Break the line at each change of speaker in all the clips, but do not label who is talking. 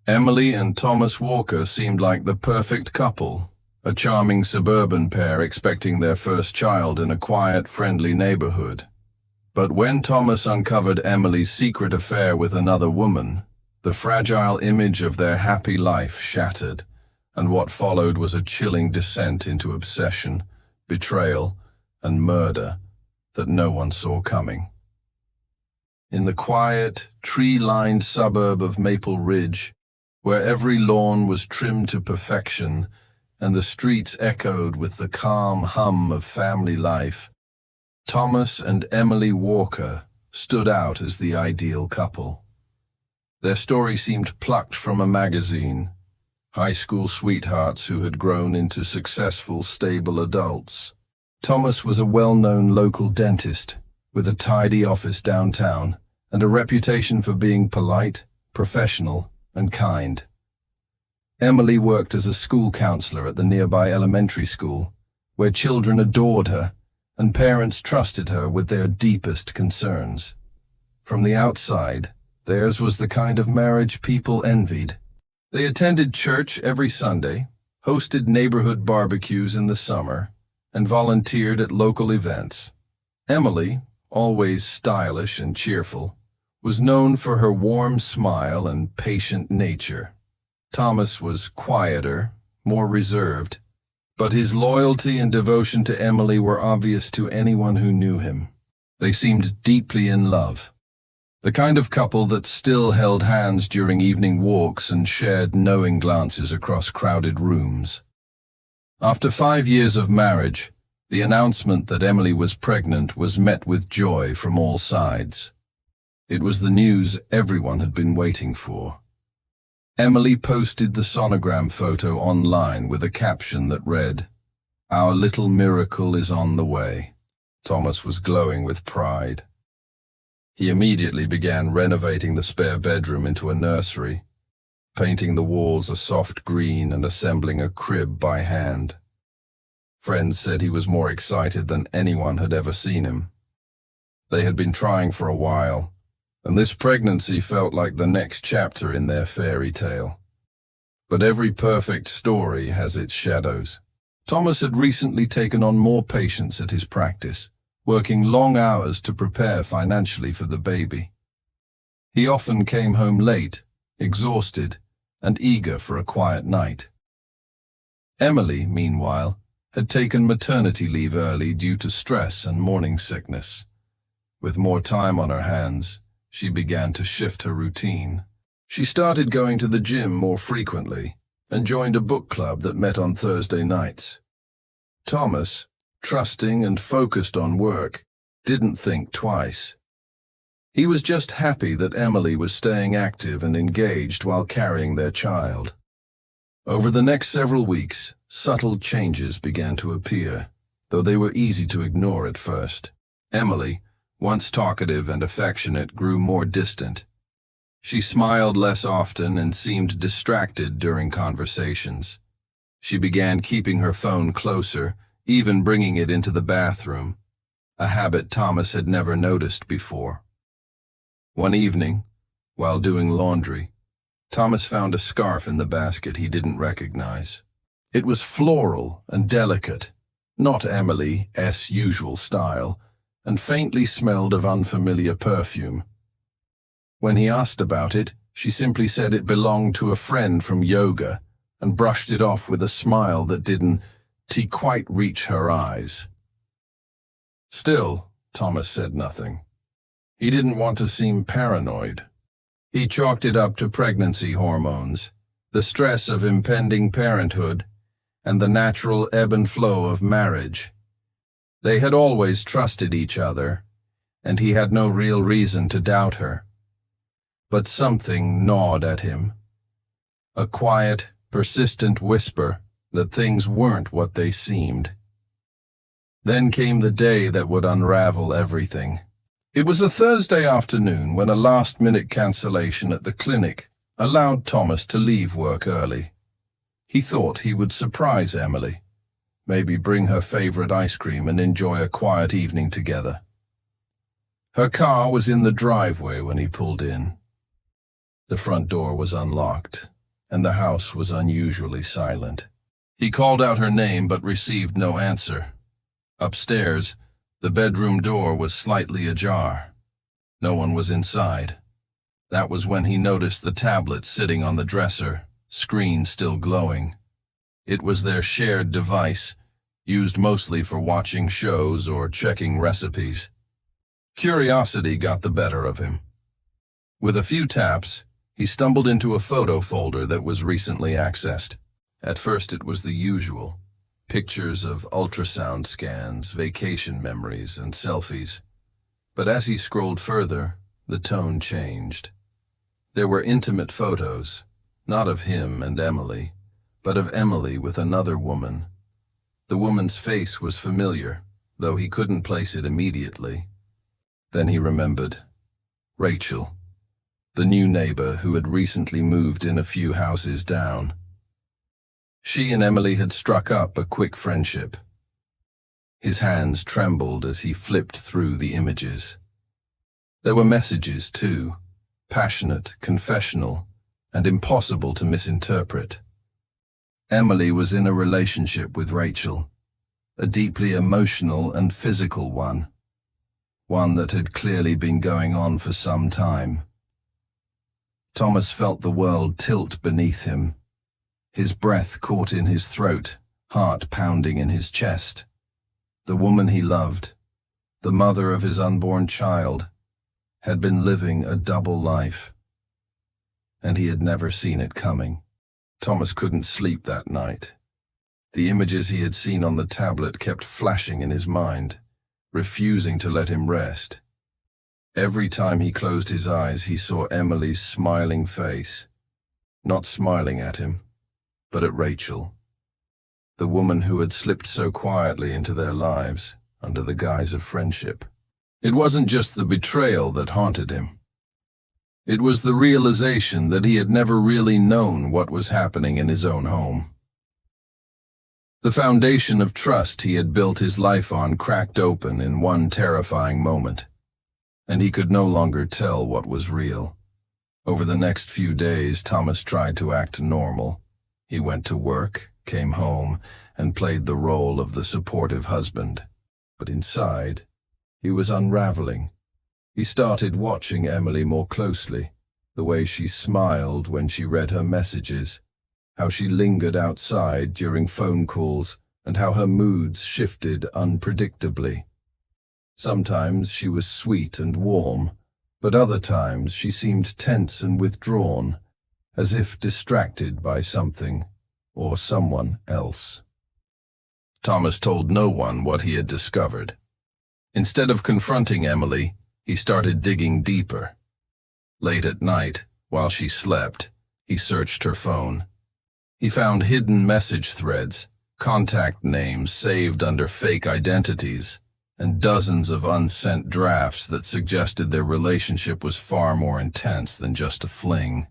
Emily and Thomas Walker seemed like the perfect couple, a charming suburban pair expecting their first child in a quiet, friendly neighborhood. But when Thomas uncovered Emily's secret affair with another woman, the fragile image of their happy life shattered, and what followed was a chilling descent into obsession, betrayal, and murder that no one saw coming. In the quiet, tree-lined suburb of Maple Ridge, where every lawn was trimmed to perfection and the streets echoed with the calm hum of family life, Thomas and Emily Walker stood out as the ideal couple. Their story seemed plucked from a magazine, high school sweethearts who had grown into successful, stable adults. Thomas was a well-known local dentist with a tidy office downtown and a reputation for being polite, professional, and kind. Emily worked as a school counselor at the nearby elementary school, where children adored her and parents trusted her with their deepest concerns. From the outside, theirs was the kind of marriage people envied. They attended church every Sunday, hosted neighborhood barbecues in the summer, and volunteered at local events. Emily, always stylish and cheerful, was known for her warm smile and patient nature. Thomas was quieter, more reserved, but his loyalty and devotion to Emily were obvious to anyone who knew him. They seemed deeply in love, the kind of couple that still held hands during evening walks and shared knowing glances across crowded rooms. After 5 years of marriage, the announcement that Emily was pregnant was met with joy from all sides. It was the news everyone had been waiting for. Emily posted the sonogram photo online with a caption that read, "Our little miracle is on the way." Thomas was glowing with pride. He immediately began renovating the spare bedroom into a nursery, painting the walls a soft green and assembling a crib by hand. Friends said he was more excited than anyone had ever seen him. They had been trying for a while, and this pregnancy felt like the next chapter in their fairy tale. But every perfect story has its shadows. Thomas had recently taken on more patients at his practice, working long hours to prepare financially for the baby. He often came home late, exhausted, and eager for a quiet night. Emily, meanwhile, had taken maternity leave early due to stress and morning sickness. With more time on her hands, she began to shift her routine. She started going to the gym more frequently and joined a book club that met on Thursday nights. Thomas, trusting and focused on work, didn't think twice. He was just happy that Emily was staying active and engaged while carrying their child. Over the next several weeks, subtle changes began to appear, though they were easy to ignore at first. Emily, once talkative and affectionate, grew more distant. She smiled less often and seemed distracted during conversations. She began keeping her phone closer, even bringing it into the bathroom, a habit Thomas had never noticed before. One evening, while doing laundry, Thomas found a scarf in the basket he didn't recognize. It was floral and delicate, not Emily's usual style, and faintly smelled of unfamiliar perfume. When he asked about it, she simply said it belonged to a friend from yoga and brushed it off with a smile that didn't quite reach her eyes. Still, Thomas said nothing. He didn't want to seem paranoid. He chalked it up to pregnancy hormones, the stress of impending parenthood, and the natural ebb and flow of marriage. They had always trusted each other, and he had no real reason to doubt her. But something gnawed at him. A quiet, persistent whisper that things weren't what they seemed. Then came the day that would unravel everything. It was a Thursday afternoon when a last-minute cancellation at the clinic allowed Thomas to leave work early. He thought he would surprise Emily, maybe bring her favorite ice cream and enjoy a quiet evening together. Her car was in the driveway when he pulled in. The front door was unlocked, and the house was unusually silent. He called out her name but received no answer. Upstairs, the bedroom door was slightly ajar. No one was inside. That was when he noticed the tablet sitting on the dresser, screen still glowing. It was their shared device, used mostly for watching shows or checking recipes. Curiosity got the better of him. With a few taps, he stumbled into a photo folder that was recently accessed. At first it was the usual. Pictures of ultrasound scans, vacation memories, and selfies. But as he scrolled further, the tone changed. There were intimate photos, not of him and Emily, but of Emily with another woman. The woman's face was familiar, though he couldn't place it immediately. Then he remembered. Rachel, the new neighbor who had recently moved in a few houses down. She and Emily had struck up a quick friendship. His hands trembled as he flipped through the images. There were messages, too, passionate, confessional, and impossible to misinterpret. Emily was in a relationship with Rachel, a deeply emotional and physical one that had clearly been going on for some time. Thomas felt the world tilt beneath him. His breath caught in his throat, heart pounding in his chest. The woman he loved, the mother of his unborn child, had been living a double life, and he had never seen it coming. Thomas couldn't sleep that night. The images he had seen on the tablet kept flashing in his mind, refusing to let him rest. Every time he closed his eyes, he saw Emily's smiling face, not smiling at him, but at Rachel, the woman who had slipped so quietly into their lives under the guise of friendship. It wasn't just the betrayal that haunted him. It was the realization that he had never really known what was happening in his own home. The foundation of trust he had built his life on cracked open in one terrifying moment, and he could no longer tell what was real. Over the next few days, Thomas tried to act normal. He went to work, came home, and played the role of the supportive husband. But inside, he was unraveling. He started watching Emily more closely, the way she smiled when she read her messages, how she lingered outside during phone calls, and how her moods shifted unpredictably. Sometimes she was sweet and warm, but other times she seemed tense and withdrawn, as if distracted by something or someone else. Thomas told no one what he had discovered. Instead of confronting Emily, he started digging deeper. Late at night, while she slept, he searched her phone. He found hidden message threads, contact names saved under fake identities, and dozens of unsent drafts that suggested their relationship was far more intense than just a fling.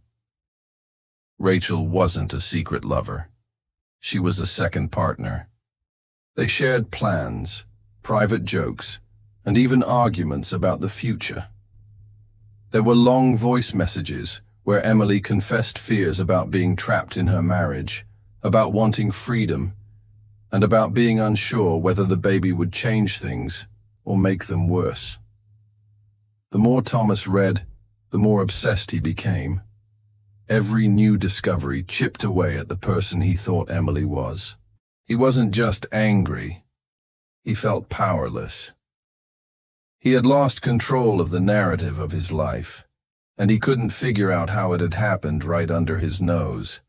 Rachel wasn't a secret lover. She was a second partner. They shared plans, private jokes, and even arguments about the future. There were long voice messages where Emily confessed fears about being trapped in her marriage, about wanting freedom, and about being unsure whether the baby would change things or make them worse. The more Thomas read, the more obsessed he became. Every new discovery chipped away at the person he thought Emily was. He wasn't just angry. He felt powerless. He had lost control of the narrative of his life, and he couldn't figure out how it had happened right under his nose.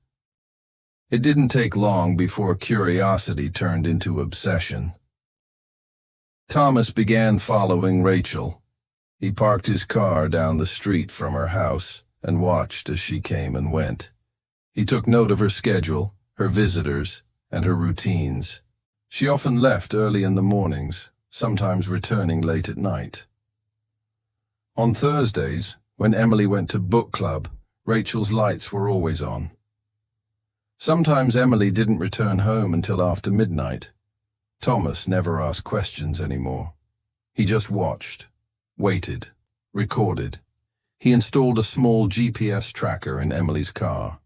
It didn't take long before curiosity turned into obsession. Thomas began following Rachel. He parked his car down the street from her house and watched as she came and went. He took note of her schedule, her visitors, and her routines. She often left early in the mornings, sometimes returning late at night. On Thursdays, when Emily went to book club, Rachel's lights were always on. Sometimes Emily didn't return home until after midnight. Thomas never asked questions anymore. He just watched, waited, recorded. He installed a small GPS tracker in Emily's car.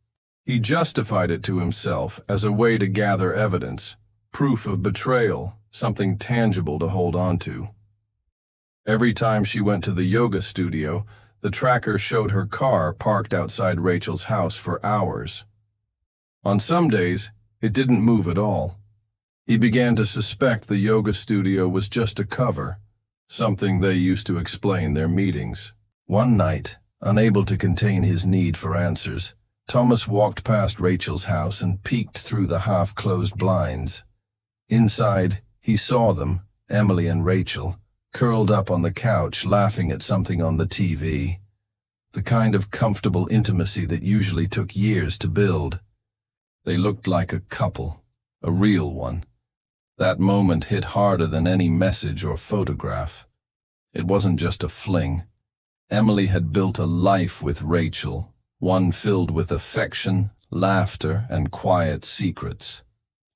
He justified it to himself as a way to gather evidence, proof of betrayal, something tangible to hold on to. Every time she went to the yoga studio, the tracker showed her car parked outside Rachel's house for hours. On some days, it didn't move at all. He began to suspect the yoga studio was just a cover, something they used to explain their meetings. One night, unable to contain his need for answers, Thomas walked past Rachel's house and peeked through the half-closed blinds. Inside, he saw them, Emily and Rachel, curled up on the couch laughing at something on the TV. The kind of comfortable intimacy that usually took years to build. They looked like a couple, a real one. That moment hit harder than any message or photograph. It wasn't just a fling. Emily had built a life with Rachel, one filled with affection, laughter, and quiet secrets,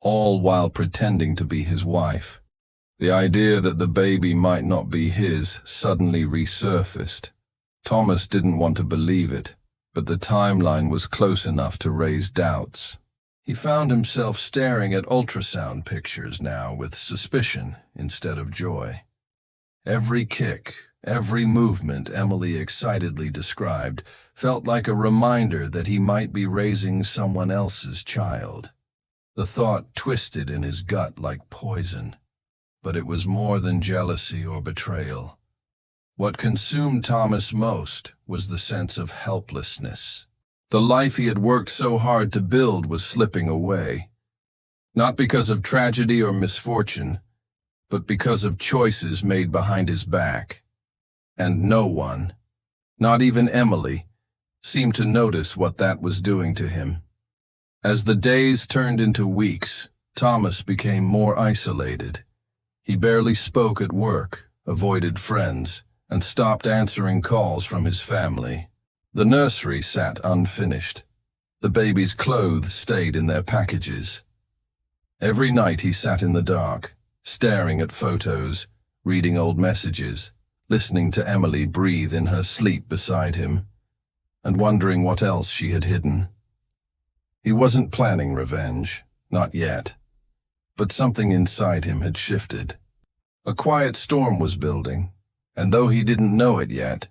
all while pretending to be his wife. The idea that the baby might not be his suddenly resurfaced. Thomas didn't want to believe it, but the timeline was close enough to raise doubts. He found himself staring at ultrasound pictures now with suspicion instead of joy. Every kick, every movement Emily excitedly described felt like a reminder that he might be raising someone else's child. The thought twisted in his gut like poison, but it was more than jealousy or betrayal. What consumed Thomas most was the sense of helplessness. The life he had worked so hard to build was slipping away, not because of tragedy or misfortune, but because of choices made behind his back. And no one, not even Emily, seemed to notice what that was doing to him. As the days turned into weeks, Thomas became more isolated. He barely spoke at work, avoided friends, and stopped answering calls from his family. The nursery sat unfinished. The baby's clothes stayed in their packages. Every night he sat in the dark, staring at photos, reading old messages, listening to Emily breathe in her sleep beside him, and wondering what else she had hidden. He wasn't planning revenge, not yet, but something inside him had shifted. A quiet storm was building, and though he didn't know it yet,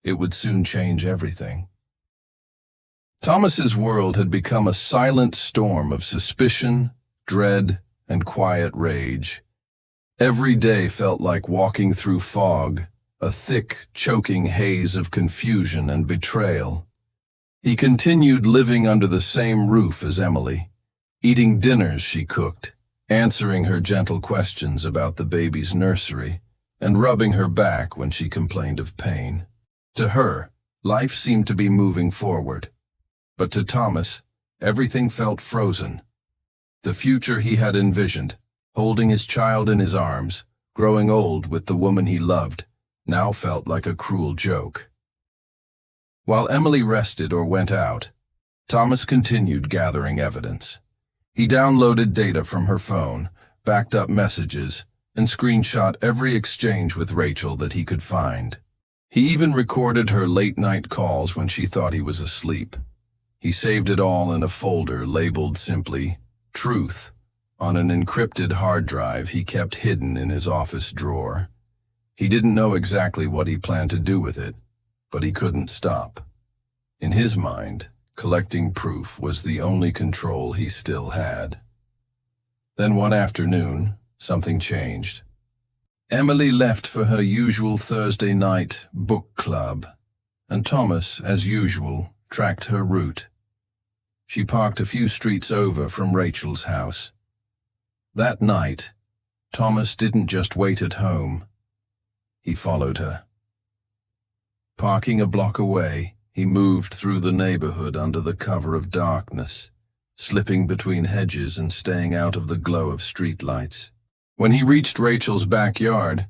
it would soon change everything. Thomas's world had become a silent storm of suspicion, dread, and quiet rage. Every day felt like walking through fog, a thick, choking haze of confusion and betrayal. He continued living under the same roof as Emily, eating dinners she cooked, answering her gentle questions about the baby's nursery, and rubbing her back when she complained of pain. To her, life seemed to be moving forward, but to Thomas, everything felt frozen. The future he had envisioned, holding his child in his arms, growing old with the woman he loved, now felt like a cruel joke. While Emily rested or went out, Thomas continued gathering evidence. He downloaded data from her phone, backed up messages, and screenshot every exchange with Rachel that he could find. He even recorded her late-night calls when she thought he was asleep. He saved it all in a folder labeled simply Truth on an encrypted hard drive he kept hidden in his office drawer. He didn't know exactly what he planned to do with it, but he couldn't stop. In his mind, collecting proof was the only control he still had. Then one afternoon, something changed. Emily left for her usual Thursday night book club, and Thomas, as usual, tracked her route. She parked a few streets over from Rachel's house. That night, Thomas didn't just wait at home. He followed her. Parking a block away, he moved through the neighborhood under the cover of darkness, slipping between hedges and staying out of the glow of streetlights. When he reached Rachel's backyard,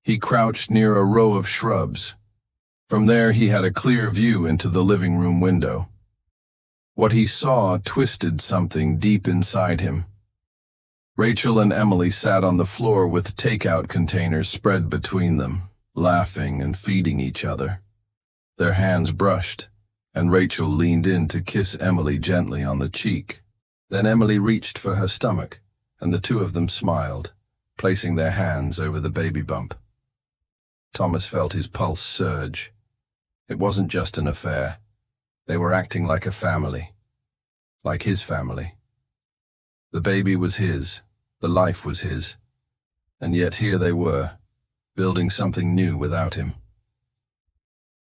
he crouched near a row of shrubs. From there he had a clear view into the living room window. What he saw twisted something deep inside him. Rachel and Emily sat on the floor with takeout containers spread between them, laughing and feeding each other. Their hands brushed, and Rachel leaned in to kiss Emily gently on the cheek. Then Emily reached for her stomach, and the two of them smiled, placing their hands over the baby bump. Thomas felt his pulse surge. It wasn't just an affair. They were acting like a family. Like his family. The baby was his, the life was his, and yet here they were, building something new without him.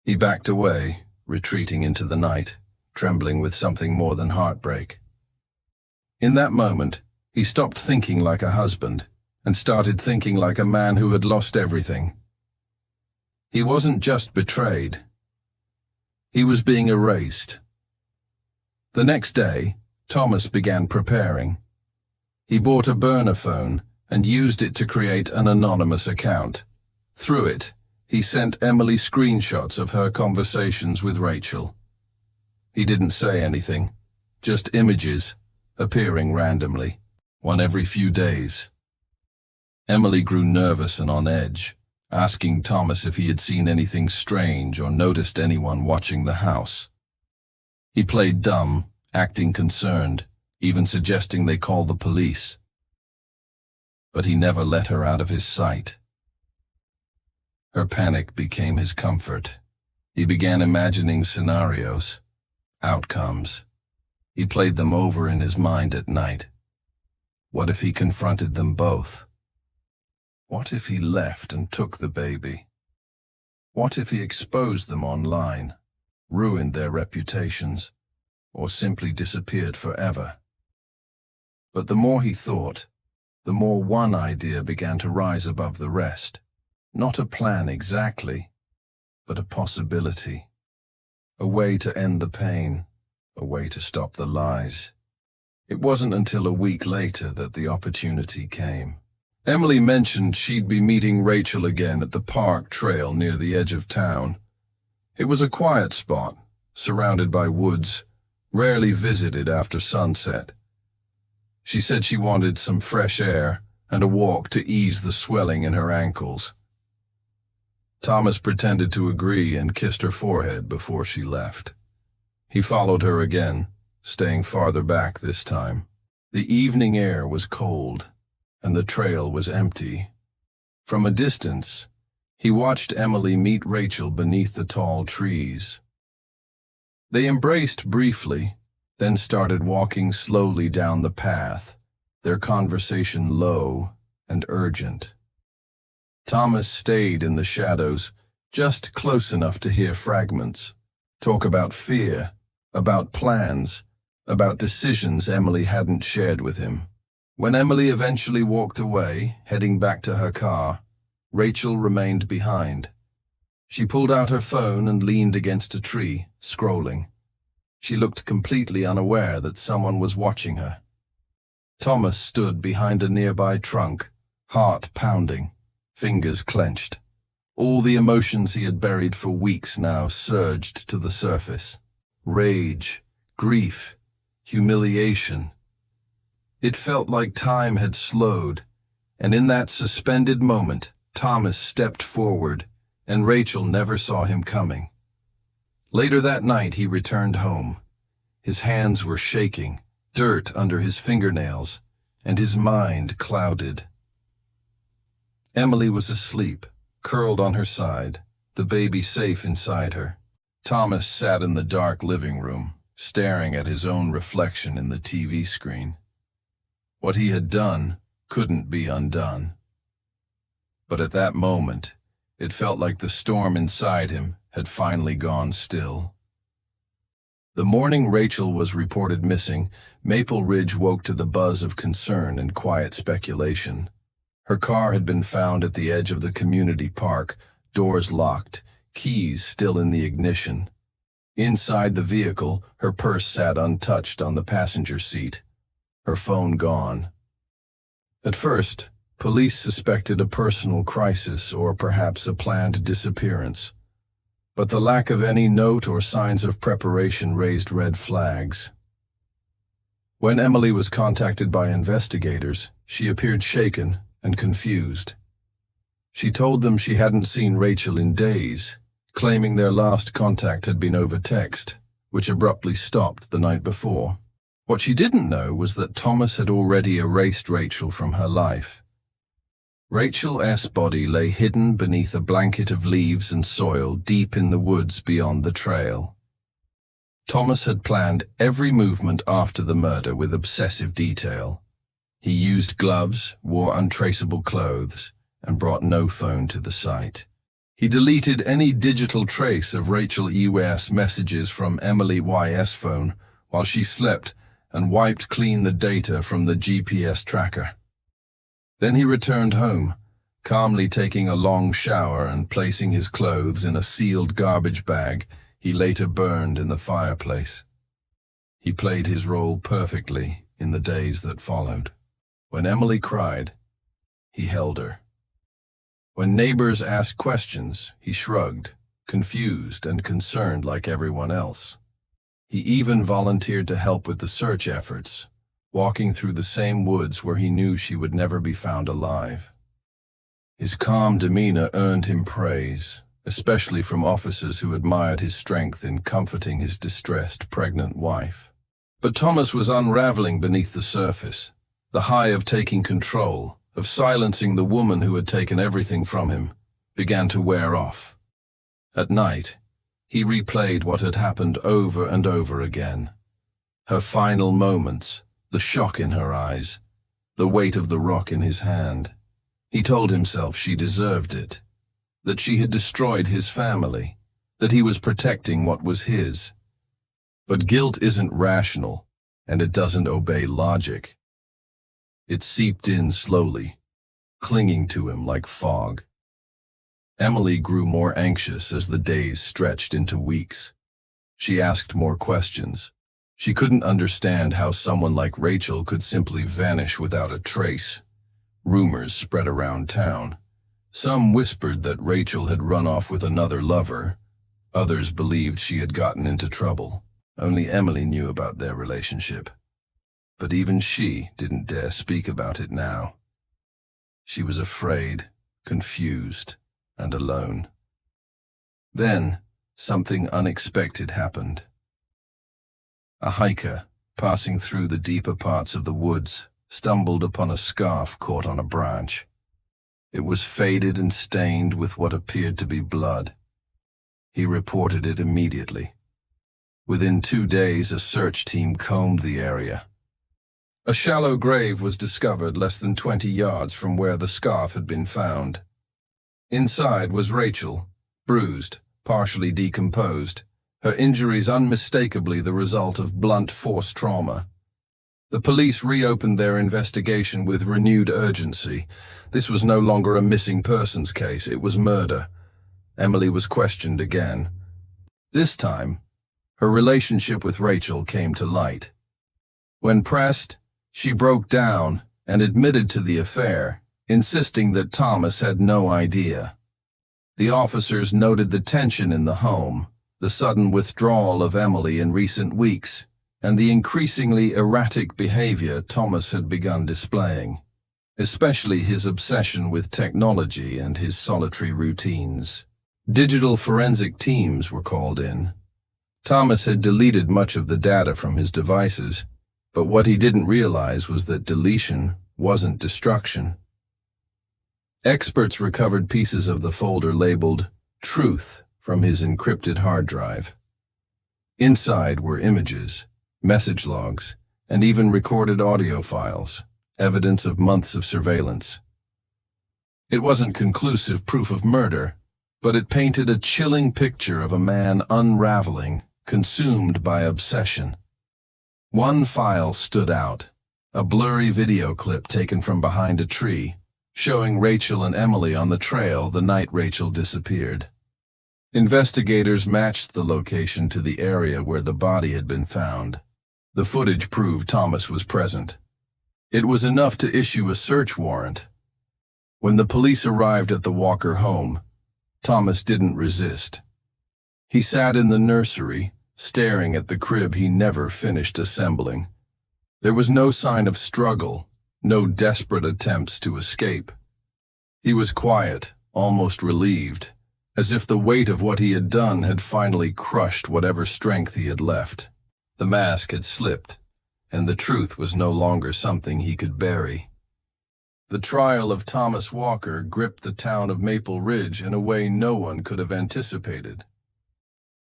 He backed away, retreating into the night, trembling with something more than heartbreak. In that moment, he stopped thinking like a husband and started thinking like a man who had lost everything. He wasn't just betrayed. He was being erased. The next day, Thomas began preparing. He bought a burner phone and used it to create an anonymous account. Through it, he sent Emily screenshots of her conversations with Rachel. He didn't say anything, just images appearing randomly, one every few days. Emily grew nervous and on edge, asking Thomas if he had seen anything strange or noticed anyone watching the house. He played dumb, acting concerned, even suggesting they call the police. But he never let her out of his sight. Her panic became his comfort. He began imagining scenarios, outcomes. He played them over in his mind at night. What if he confronted them both? What if he left and took the baby? What if he exposed them online, ruined their reputations, or simply disappeared forever? But the more he thought, the more one idea began to rise above the rest. Not a plan exactly, but a possibility. A way to end the pain, a way to stop the lies. It wasn't until a week later that the opportunity came. Emily mentioned she'd be meeting Rachel again at the park trail near the edge of town. It was a quiet spot, surrounded by woods, rarely visited after sunset. She said she wanted some fresh air and a walk to ease the swelling in her ankles. Thomas pretended to agree and kissed her forehead before she left. He followed her again, staying farther back this time. The evening air was cold, and the trail was empty. From a distance, he watched Emily meet Rachel beneath the tall trees. They embraced briefly, then started walking slowly down the path, their conversation low and urgent. Thomas stayed in the shadows, just close enough to hear fragments, talk about fear, about plans, about decisions Emily hadn't shared with him. When Emily eventually walked away, heading back to her car, Rachel remained behind. She pulled out her phone and leaned against a tree, scrolling. She looked completely unaware that someone was watching her. Thomas stood behind a nearby trunk, heart pounding, fingers clenched. All the emotions he had buried for weeks now surged to the surface. Rage, grief, humiliation. It felt like time had slowed, and in that suspended moment, Thomas stepped forward, and Rachel never saw him coming. Later that night he returned home. His hands were shaking, dirt under his fingernails, and his mind clouded. Emily was asleep, curled on her side, the baby safe inside her. Thomas sat in the dark living room, staring at his own reflection in the TV screen. What he had done couldn't be undone. But at that moment, it felt like the storm inside him had finally gone still. The morning Rachel was reported missing, Maple Ridge woke to the buzz of concern and quiet speculation. Her car had been found at the edge of the community park, doors locked, keys still in the ignition. Inside the vehicle, her purse sat untouched on the passenger seat, her phone gone. At first, police suspected a personal crisis or perhaps a planned disappearance. But the lack of any note or signs of preparation raised red flags. When Emily was contacted by investigators, she appeared shaken and confused. She told them she hadn't seen Rachel in days, claiming their last contact had been over text, which abruptly stopped the night before. What she didn't know was that Thomas had already erased Rachel from her life. Rachel's body lay hidden beneath a blanket of leaves and soil deep in the woods beyond the trail. Thomas had planned every movement after the murder with obsessive detail. He used gloves, wore untraceable clothes, and brought no phone to the site. He deleted any digital trace of Rachel E.'s messages from Emily Y.'s phone while she slept and wiped clean the data from the GPS tracker. Then he returned home, calmly taking a long shower and placing his clothes in a sealed garbage bag he later burned in the fireplace. He played his role perfectly in the days that followed. When Emily cried, he held her. When neighbors asked questions, he shrugged, confused and concerned like everyone else. He even volunteered to help with the search efforts, walking through the same woods where he knew she would never be found alive. His calm demeanor earned him praise, especially from officers who admired his strength in comforting his distressed pregnant wife. But Thomas was unraveling beneath the surface. The high of taking control, of silencing the woman who had taken everything from him, began to wear off. At night, he replayed what had happened over and over again. Her final moments, the shock in her eyes, the weight of the rock in his hand. He told himself she deserved it, that she had destroyed his family, that he was protecting what was his. But guilt isn't rational, and it doesn't obey logic. It seeped in slowly, clinging to him like fog. Emily grew more anxious as the days stretched into weeks. She asked more questions. She couldn't understand how someone like Rachel could simply vanish without a trace. Rumors spread around town. Some whispered that Rachel had run off with another lover. Others believed she had gotten into trouble. Only Emily knew about their relationship. But even she didn't dare speak about it now. She was afraid, confused, and alone. Then, something unexpected happened. A hiker, passing through the deeper parts of the woods, stumbled upon a scarf caught on a branch. It was faded and stained with what appeared to be blood. He reported it immediately. Within 2 days, a search team combed the area. A shallow grave was discovered less than 20 yards from where the scarf had been found. Inside was Rachel, bruised, partially decomposed, her injuries unmistakably the result of blunt force trauma. The police reopened their investigation with renewed urgency. This was no longer a missing persons case, it was murder. Emily was questioned again. This time, her relationship with Rachel came to light. When pressed, she broke down and admitted to the affair, insisting that Thomas had no idea. The officers noted the tension in the home, the sudden withdrawal of Emily in recent weeks, and the increasingly erratic behavior Thomas had begun displaying, especially his obsession with technology and his solitary routines. Digital forensic teams were called in. Thomas had deleted much of the data from his devices, but what he didn't realize was that deletion wasn't destruction. Experts recovered pieces of the folder labeled Truth from his encrypted hard drive. Inside were images, message logs, and even recorded audio files, evidence of months of surveillance. It wasn't conclusive proof of murder, but it painted a chilling picture of a man unraveling, consumed by obsession. One file stood out, a blurry video clip taken from behind a tree, showing Rachel and Emily on the trail the night Rachel disappeared. Investigators matched the location to the area where the body had been found. The footage proved Thomas was present. It was enough to issue a search warrant. When the police arrived at the Walker home, Thomas didn't resist. He sat in the nursery, staring at the crib he never finished assembling. There was no sign of struggle, no desperate attempts to escape. He was quiet, almost relieved, as if the weight of what he had done had finally crushed whatever strength he had left. The mask had slipped, and the truth was no longer something he could bury. The trial of Thomas Walker gripped the town of Maple Ridge in a way no one could have anticipated.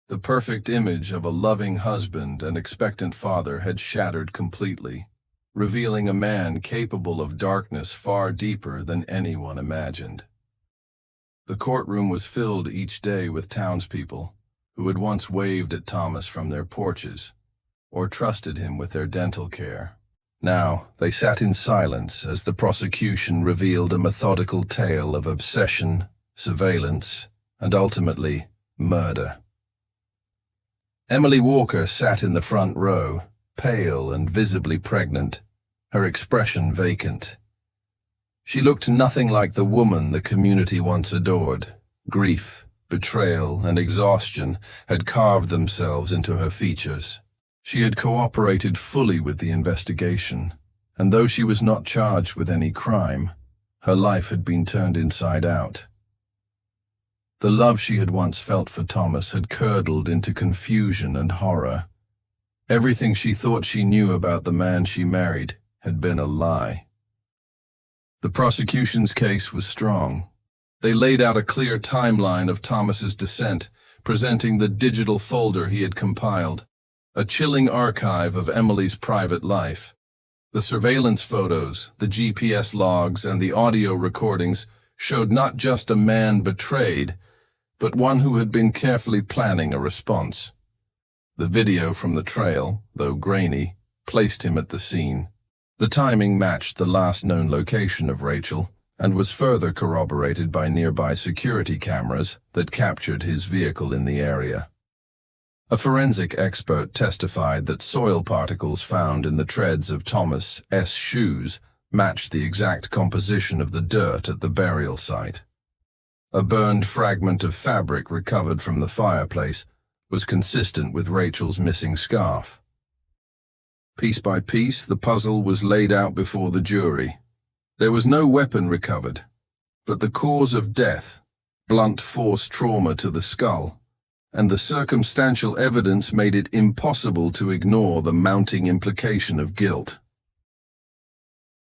The perfect image of a loving husband and expectant father had shattered completely, revealing a man capable of darkness far deeper than anyone imagined. The courtroom was filled each day with townspeople who had once waved at Thomas from their porches or trusted him with their dental care. Now, they sat in silence as the prosecution revealed a methodical tale of obsession, surveillance, and ultimately, murder. Emily Walker sat in the front row, pale and visibly pregnant, her expression vacant. She looked nothing like the woman the community once adored. Grief, betrayal, and exhaustion had carved themselves into her features. She had cooperated fully with the investigation, and though she was not charged with any crime, her life had been turned inside out. The love she had once felt for Thomas had curdled into confusion and horror. Everything she thought she knew about the man she married had been a lie. The prosecution's case was strong. They laid out a clear timeline of Thomas's descent, presenting the digital folder he had compiled, a chilling archive of Emily's private life. The surveillance photos, the GPS logs, and the audio recordings showed not just a man betrayed, but one who had been carefully planning a response. The video from the trail, though grainy, placed him at the scene. The timing matched the last known location of Rachel, and was further corroborated by nearby security cameras that captured his vehicle in the area. A forensic expert testified that soil particles found in the treads of Thomas S. shoes matched the exact composition of the dirt at the burial site. A burned fragment of fabric recovered from the fireplace was consistent with Rachel's missing scarf. Piece by piece, the puzzle was laid out before the jury. There was no weapon recovered, but the cause of death, blunt force trauma to the skull, and the circumstantial evidence made it impossible to ignore the mounting implication of guilt.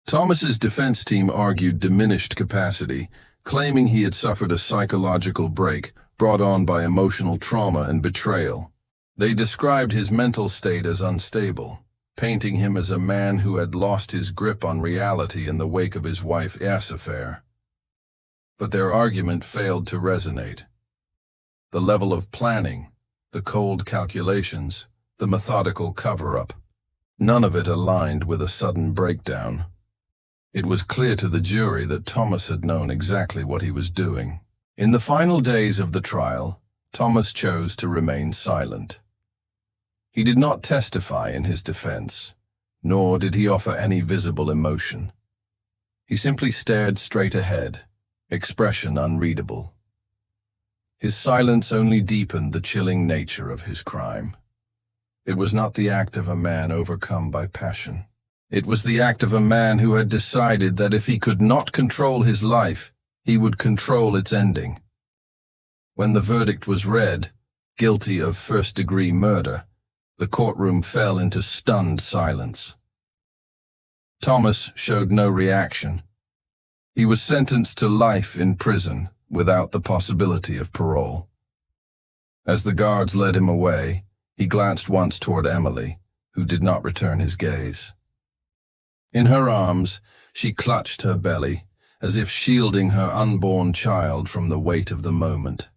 Thomas's defense team argued diminished capacity, claiming he had suffered a psychological break brought on by emotional trauma and betrayal. They described his mental state as unstable, painting him as a man who had lost his grip on reality in the wake of his wife's affair. But their argument failed to resonate. The level of planning, the cold calculations, the methodical cover-up, none of it aligned with a sudden breakdown. It was clear to the jury that Thomas had known exactly what he was doing. In the final days of the trial, Thomas chose to remain silent. He did not testify in his defense, nor did he offer any visible emotion. He simply stared straight ahead, expression unreadable. His silence only deepened the chilling nature of his crime. It was not the act of a man overcome by passion. It was the act of a man who had decided that if he could not control his life, he would control its ending. When the verdict was read, guilty of first-degree murder, the courtroom fell into stunned silence. Thomas showed no reaction. He was sentenced to life in prison, without the possibility of parole. As the guards led him away, he glanced once toward Emily, who did not return his gaze. In her arms, she clutched her belly, as if shielding her unborn child from the weight of the moment.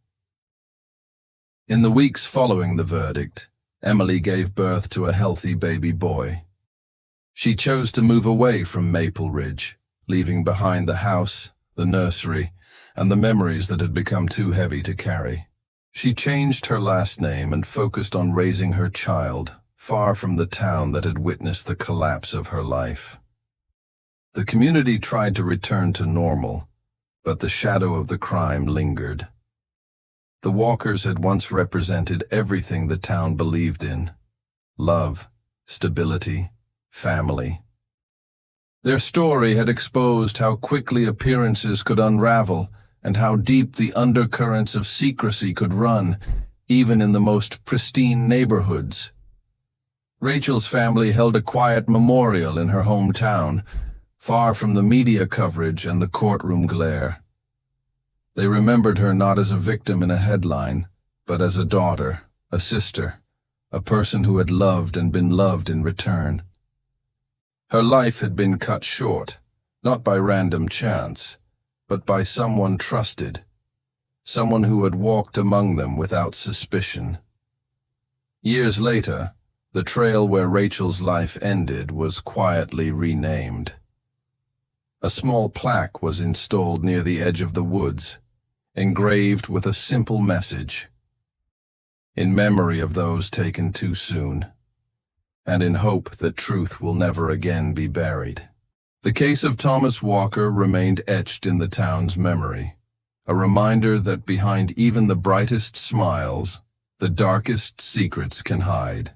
In the weeks following the verdict, Emily gave birth to a healthy baby boy. She chose to move away from Maple Ridge, leaving behind the house, the nursery, and the memories that had become too heavy to carry. She changed her last name and focused on raising her child, far from the town that had witnessed the collapse of her life. The community tried to return to normal, but the shadow of the crime lingered. The Walkers had once represented everything the town believed in: love, stability, family. Their story had exposed how quickly appearances could unravel and how deep the undercurrents of secrecy could run, even in the most pristine neighborhoods. Rachel's family held a quiet memorial in her hometown, far from the media coverage and the courtroom glare. They remembered her not as a victim in a headline, but as a daughter, a sister, a person who had loved and been loved in return. Her life had been cut short, not by random chance, but by someone trusted, someone who had walked among them without suspicion. Years later, the trail where Rachel's life ended was quietly renamed. A small plaque was installed near the edge of the woods, engraved with a simple message: in memory of those taken too soon, and in hope that truth will never again be buried. The case of Thomas Walker remained etched in the town's memory, a reminder that behind even the brightest smiles, the darkest secrets can hide.